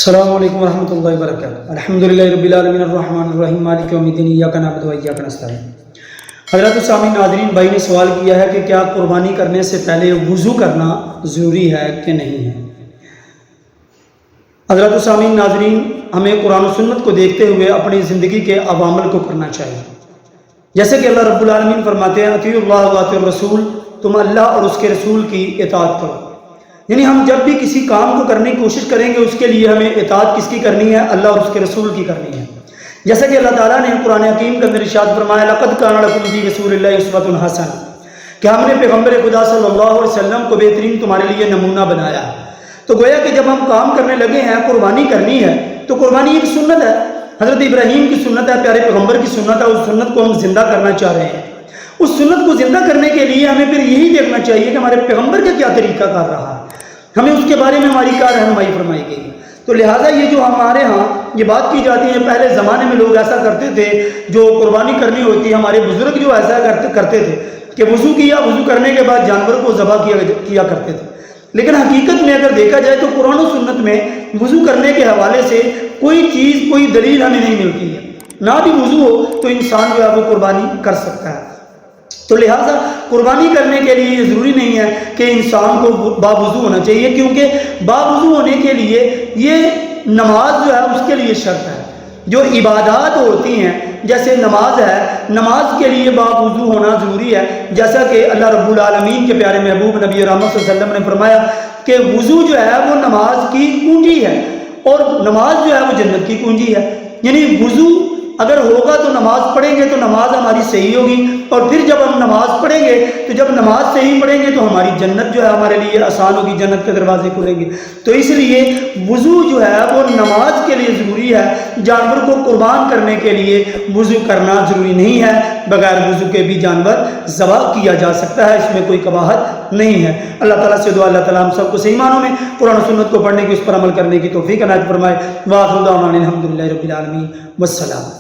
السلام علیکم ورحمۃ اللہ وبرکاتہ۔ الحمدللہ رب العالمین الرحمن الرحیم مالک یوم الدین ایاک نعبد و ایاک نستعین۔ حضرت سامعین ناظرین، بھائی نے سوال کیا ہے کہ کیا قربانی کرنے سے پہلے وضو کرنا ضروری ہے کہ نہیں ہے۔ حضرت سامعین ناظرین، ہمیں قرآن و سنت کو دیکھتے ہوئے اپنی زندگی کے عوامل کو کرنا چاہیے۔ جیسے کہ اللہ رب العالمین فرماتے ہیں اطیعوا اللہ و اطیعوا الرسول، تم اللہ اور اس کے رسول کی اطاعت کرو۔ یعنی ہم جب بھی کسی کام کو کرنے کی کوشش کریں گے اس کے لیے ہمیں اطاعت کس کی کرنی ہے؟ اللہ اور اس کے رسول کی کرنی ہے۔ جیسا کہ اللہ تعالیٰ نے قرآن حکیم کے اندر ارشاد فرمایا لقد کان لکم فی رسول اللہ اسوۃ حسنہ، کہ ہم نے پیغمبر خدا صلی اللہ علیہ وسلم کو بہترین تمہارے لیے نمونہ بنایا۔ تو گویا کہ جب ہم کام کرنے لگے ہیں، قربانی کرنی ہے، تو قربانی ایک سنت ہے، حضرت ابراہیم کی سنت ہے، پیارے پیغمبر کی سنت ہے۔ اس سنت کو ہم زندہ کرنا چاہ رہے ہیں۔ اس سنت کو زندہ کرنے کے لیے ہمیں پھر یہی دیکھنا چاہیے کہ ہمارے پیغمبر کا کیا طریقہ کار رہا، ہمیں اس کے بارے میں ہماری کیا رہنمائی فرمائی گئی۔ تو لہٰذا یہ جو ہمارے ہاں یہ بات کی جاتی ہے، پہلے زمانے میں لوگ ایسا کرتے تھے، جو قربانی کرنی ہوتی، ہمارے بزرگ جو ایسا کرتے تھے کہ وضو کیا، وضو کرنے کے بعد جانور کو ذبح کیا کرتے تھے۔ لیکن حقیقت میں اگر دیکھا جائے تو قرآن و سنت میں وضو کرنے کے حوالے سے کوئی چیز، کوئی دلیل ہمیں نہیں ملتی ہے۔ نہ بھی وضو ہو تو انسان جو ہے وہ قربانی کر سکتا ہے۔ تو لہٰذا قربانی کرنے کے لیے یہ ضروری نہیں ہے کہ انسان کو باوضو ہونا چاہیے، کیونکہ باوضو ہونے کے لیے یہ نماز جو ہے اس کے لیے شرط ہے۔ جو عبادات ہوتی ہیں جیسے نماز ہے، نماز کے لیے باوضو ہونا ضروری ہے، جیسا کہ اللہ رب العالمین کے پیارے محبوب نبی رحمت صلی اللہ علیہ وسلم نے فرمایا کہ وضو جو ہے وہ نماز کی کنجی ہے، اور نماز جو ہے وہ جنت کی کنجی ہے۔ یعنی وضو اگر ہوگا تو نماز پڑھیں گے تو نماز ہماری صحیح ہوگی، اور پھر جب ہم نماز پڑھیں گے تو جب نماز صحیح پڑھیں گے تو ہماری جنت جو ہے ہمارے لیے آسان ہوگی، جنت کے دروازے کھلیں گے۔ تو اس لیے وضو جو ہے وہ نماز کے لیے ضروری ہے۔ جانور کو قربان کرنے کے لیے وضو کرنا ضروری نہیں ہے، بغیر وضو کے بھی جانور ذبح کیا جا سکتا ہے، اس میں کوئی کباہت نہیں ہے۔ اللہ تعالیٰ سے دعا اللہ تعالیٰ ہم سب کو صحیح معنوں میں قرآن و سنت کو پڑھنے کی، اس پر عمل کرنے کی توفیق عنایت فرمائے۔ وآخر دعوانا الحمدللہ رب العالمین، والسلام۔